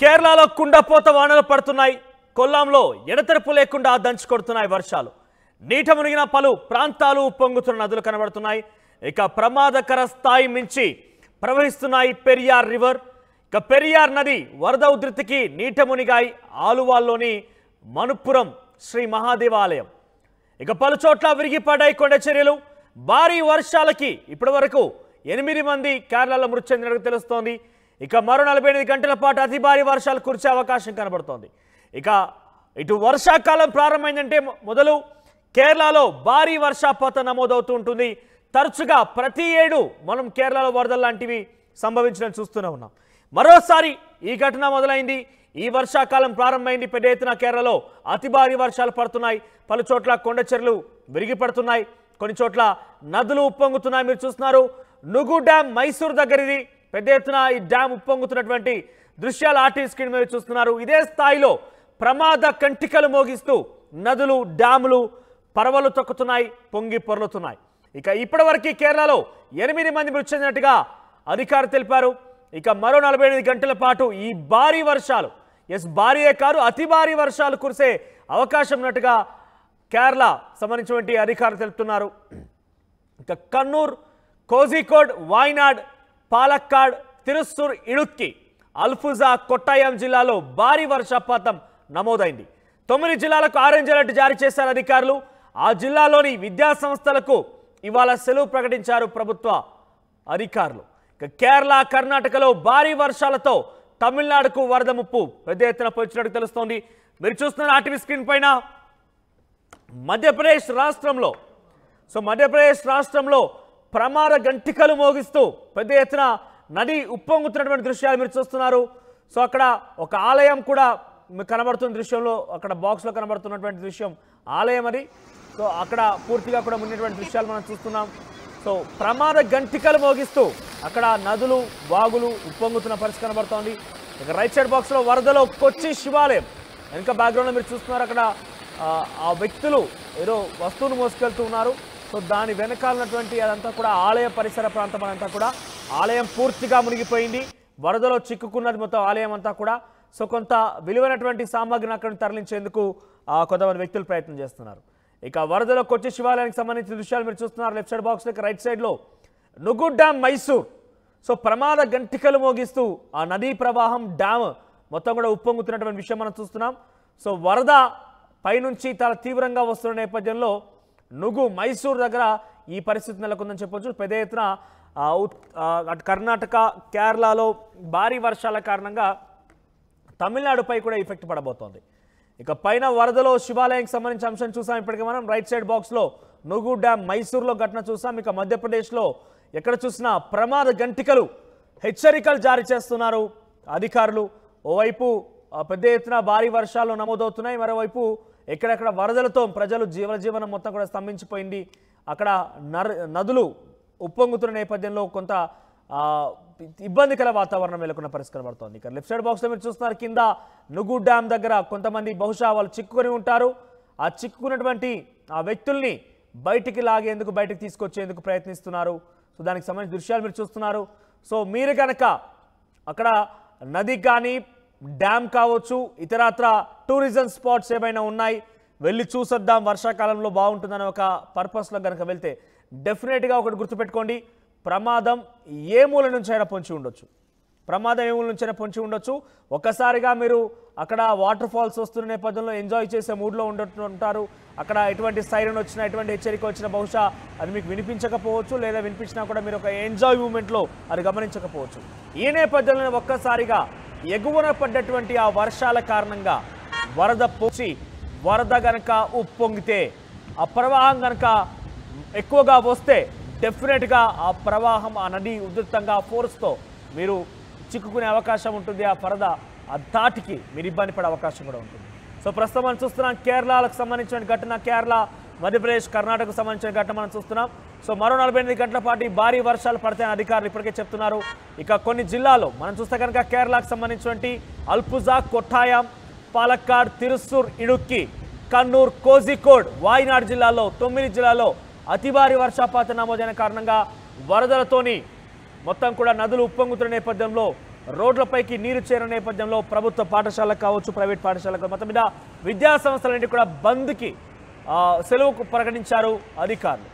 కేరళలో కుండపోత వానలు పడుతున్నాయి. కొల్లాంలో ఎడతెరపు లేకుండా దంచి కొడుతున్నాయి వర్షాలు. నీట మునిగిన పలు ప్రాంతాలు ఉప్పొంగుతున్న నదులు కనబడుతున్నాయి. ఇక ప్రమాదకర స్థాయి మించి ప్రవహిస్తున్నాయి పెరియార్ రివర్. ఇక పెరియార్ నది వరద ఉధృతికి నీట మునిగాయి ఆలువాల్లోని మనుపురం శ్రీ మహాదేవాలయం. ఇక పలు చోట్ల విరిగిపడ్డాయి కొండ చర్యలు. భారీ వర్షాలకి ఇప్పటివరకు 8 మంది కేరళలో మృతి చెందినట్టు తెలుస్తోంది. ఇక మరో 48 గంటల పాటు అతి భారీ వర్షాలు కురిసే అవకాశం కనబడుతోంది. ఇక ఇటు వర్షాకాలం ప్రారంభమైందంటే మొదలు కేరళలో భారీ వర్షపాతం నమోదవుతూ ఉంటుంది. తరచుగా ప్రతి ఏడు మనం కేరళలో వరదలు లాంటివి సంభవించడం చూస్తూనే ఉన్నాం. మరోసారి ఈ ఘటన మొదలైంది. ఈ వర్షాకాలం ప్రారంభమైంది. పెద్ద ఎత్తున కేరళలో అతి భారీ వర్షాలు పడుతున్నాయి. పలు చోట్ల కొండ చర్యలు విరిగిపడుతున్నాయి. కొన్ని చోట్ల నదులు ఉప్పొంగుతున్నాయి. మీరు చూస్తున్నారు నుగు డ్యామ్ మైసూర్ దగ్గర ఇది పెద్ద ఎత్తున ఈ డ్యామ్ ఉప్పొంగుతున్నటువంటి దృశ్యాలు ఆర్టీవీ స్క్రీన్ మీద చూస్తున్నారు. ఇదే స్థాయిలో ప్రమాద కంటికలు మోగిస్తూ నదులు డ్యాములు పరవలు తొక్కుతున్నాయి, పొంగి పొర్లుతున్నాయి. ఇక ఇప్పటివరకు కేరళలో 8 మంది మృతి చెందినట్టుగా అధికారులు తెలిపారు. ఇక మరో 48 గంటల పాటు ఈ భారీ వర్షాలు భారీయే కాదు అతి భారీ వర్షాలు కురిసే అవకాశం ఉన్నట్టుగా కేరళ సంబంధించినటువంటి అధికారులు తెలుపుతున్నారు. ఇక కన్నూర్, కోజికోడ్, వాయనాడ్, పాలక్కాడ్, తిరుస్సూర్, ఇడుక్కి, అల్ఫుజా, కొట్టాయం జిల్లాలో భారీ వర్షపాతం నమోదైంది. 9 జిల్లాలకు ఆరెంజ్ అలర్ట్ జారీ చేశారు అధికారులు. ఆ జిల్లాలోని విద్యా సంస్థలకు ఇవాళ సెలవు ప్రకటించారు ప్రభుత్వ అధికారులు. ఇక కేరళ, కర్ణాటకలో భారీ వర్షాలతో తమిళనాడుకు వరద ముప్పు పెద్ద ఎత్తున పొంచినట్టు తెలుస్తోంది. మీరు చూస్తున్న ఆర్టీవీ స్క్రీన్ పైన మధ్యప్రదేశ్ రాష్ట్రంలో ప్రమాద గంటికలు మోగిస్తూ పెద్ద ఎత్తున నది ఉప్పొంగుతున్నటువంటి దృశ్యాలు మీరు చూస్తున్నారు. సో అక్కడ ఒక ఆలయం కూడా కనబడుతున్న దృశ్యంలో, అక్కడ బాక్స్లో కనబడుతున్నటువంటి దృశ్యం ఆలయం అది. సో అక్కడ పూర్తిగా కూడా ఉన్నటువంటి దృశ్యాలు మనం చూస్తున్నాం. సో ప్రమాద గంటికలు మోగిస్తూ అక్కడ నదులు వాగులు ఉప్పొంగుతున్న పరిస్థితి కనబడుతోంది. ఇక రైట్ సైడ్ బాక్స్లో వరదలో కొచ్చి శివాలయం వెనుక బ్యాక్గ్రౌండ్లో మీరు చూస్తున్నారు. అక్కడ ఆ వ్యక్తులు ఏదో వస్తువును మోసుకెళ్తూ ఉన్నారు. సో దాని వెనకాలన్నటువంటి అదంతా కూడా ఆలయ పరిసర ప్రాంతం అంతా కూడా ఆలయం పూర్తిగా మునిగిపోయింది. వరదలో చిక్కుకున్నది మొత్తం ఆలయం అంతా కూడా. సో కొంత విలువైనటువంటి సామాగ్రిని అక్కడ తరలించేందుకు కొంతమంది వ్యక్తులు ప్రయత్నం చేస్తున్నారు. ఇక వరదలో కొచ్చి శివాలయానికి సంబంధించిన దృశ్యాలు మీరు చూస్తున్నారు. లెఫ్ట్ సైడ్ బాక్స్ రైట్ సైడ్లో నుగు డ్యామ్ మైసూర్. సో ప్రమాద గంటికలు మోగిస్తూ ఆ నదీ ప్రవాహం డ్యామ్ మొత్తం కూడా ఉప్పొంగుతున్నటువంటి విషయం మనం చూస్తున్నాం. సో వరద పైనుంచి చాలా తీవ్రంగా వస్తున్న నేపథ్యంలో నుగు మైసూర్ దగ్గర ఈ పరిస్థితి నెలకొందని చెప్పొచ్చు. పెద్ద ఎత్తున కర్ణాటక, కేరళలో భారీ వర్షాల కారణంగా తమిళనాడుపై కూడా ఎఫెక్ట్ పడబోతోంది. ఇక పైన వరదలో శివాలయానికి సంబంధించిన అంశం చూసాం. ఇప్పటికే మనం రైట్ సైడ్ బాక్స్లో నుగు డ్యామ్ మైసూర్లో ఘటన చూసాం. ఇక మధ్యప్రదేశ్లో ఎక్కడ చూసినా ప్రమాద గంటికలు హెచ్చరికలు జారీ చేస్తున్నారు అధికారులు. ఓవైపు పెద్ద ఎత్తున భారీ వర్షాలు నమోదవుతున్నాయి, మరోవైపు ఎక్కడెక్కడ వరదలతో ప్రజలు జీవనం మొత్తం కూడా స్తంభించిపోయింది. అక్కడ నదులు ఉప్పొంగుతున్న నేపథ్యంలో కొంత ఇబ్బందికర వాతావరణం నెలకొన్న పరిస్థితి కనబడుతోంది. ఇక లెఫ్ట్ సైడ్ బాక్స్లో మీరు చూస్తున్నారు కింద నుగు డ్యామ్ దగ్గర కొంతమంది బహుశా వాళ్ళు చిక్కుకొని ఉంటారు. ఆ చిక్కుకున్నటువంటి ఆ వ్యక్తుల్ని బయటికి తీసుకొచ్చేందుకు ప్రయత్నిస్తున్నారు. సో దానికి సంబంధించిన దృశ్యాలు మీరు చూస్తున్నారు. సో మీరు కనుక అక్కడ నది కానీ డ్యామ్ కావచ్చు, ఇతరత్ర టూరిజం స్పాట్స్ ఏమైనా ఉన్నాయి, వెళ్ళి చూసొద్దాం వర్షాకాలంలో బాగుంటుందనే ఒక పర్పస్లో కనుక వెళ్తే డెఫినెట్గా ఒకటి గుర్తుపెట్టుకోండి, ప్రమాదం ఏ మూల నుంచైనా పొంచి ఉండొచ్చు. ఒక్కసారిగా మీరు అక్కడ వాటర్ ఫాల్స్ వస్తున్న నేపథ్యంలో ఎంజాయ్ చేసే మూడ్లో ఉంటారు. అక్కడ ఎటువంటి సైరన్ వచ్చినా, ఎటువంటి హెచ్చరిక వచ్చినా బహుశా అది మీకు వినిపించకపోవచ్చు, లేదా వినిపించినా కూడా మీరు ఒక ఎంజాయ్ మూమెంట్లో అది గమనించకపోవచ్చు. ఈ నేపథ్యంలో ఒక్కసారిగా ఎగువన పడ్డటువంటి ఆ వర్షాల కారణంగా వరద గనక ఉప్పొంగితే, ఆ ప్రవాహం గనక ఎక్కువగా వస్తే డెఫినెట్గా ఆ ప్రవాహం, ఆ నది ఉధృతంగా ఫోర్స్తో మీరు చిక్కుకునే అవకాశం ఉంటుంది. ఆ వరద ఆ ధాటికి మీరు ఇబ్బంది పడే అవకాశం కూడా ఉంటుంది. సో ప్రస్తుతం మనం చూస్తున్నాం కేరళకు సంబంధించిన ఘటన, కేరళ, మధ్యప్రదేశ్, కర్ణాటకకు సంబంధించిన ఘటన మనం చూస్తున్నాం. సో మరో 48 గంటల పాటు భారీ వర్షాలు పడతాయని అధికారులు ఇప్పటికే చెప్తున్నారు. ఇక కొన్ని జిల్లాలో మనం చూస్తే కనుక కేరళకు సంబంధించినటువంటి అల్ఫుజా, కొట్టాయం, పాలక్కాడ్, తిరుస్సూర్, ఇడుక్కి, కన్నూర్, కోజికోడ్, వాయనాడ్ జిల్లాలో 9 జిల్లాలో అతి భారీ వర్షపాతం నమోదైన కారణంగా వరదలతోని మొత్తం కూడా నదులు ఉప్పొంగుతున్న నేపథ్యంలో రోడ్లపైకి నీరు చేరిన నేపథ్యంలో ప్రభుత్వ పాఠశాలకు కావచ్చు, ప్రైవేట్ పాఠశాలకు మొత్తం మీద విద్యా సంస్థలన్నింటి కూడా బంద్కి సెలవుకు ప్రకటించారు అధికారులు.